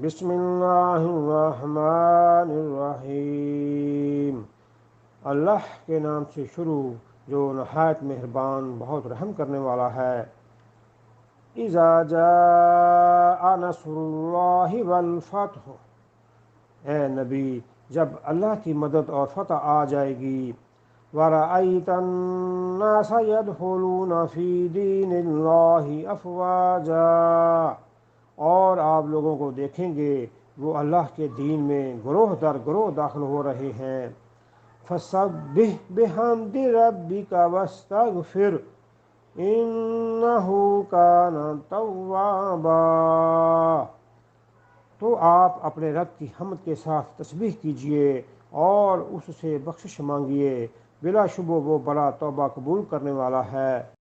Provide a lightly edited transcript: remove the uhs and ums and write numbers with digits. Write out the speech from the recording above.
بسم اللہ الرحمن الرحیم۔ اللہ کے نام سے شروع جو نہایت مہربان بہت رحم کرنے والا ہے۔ اذا جاء نصر اللہ والفتح، اے نبی جب اللہ کی مدد اور فتح آ جائے گی۔ وَرَأَيْتَ النَّاسَ يَدْخُلُونَ فِي دِينِ اللَّهِ أَفْوَاجًا، اور آپ لوگوں کو دیکھیں گے وہ اللہ کے دین میں گروہ در گروہ داخل ہو رہے ہیں۔ فَسَبِّحْ بِحَمْدِ رَبِّكَ وَاسْتَغْفِرْ إِنَّهُ كَانَ تَوَّابًا، تو آپ اپنے رب کی حمد کے ساتھ تسبیح کیجئے اور اس سے بخشش مانگیے، بلا شبہ وہ بڑا توبہ قبول کرنے والا ہے۔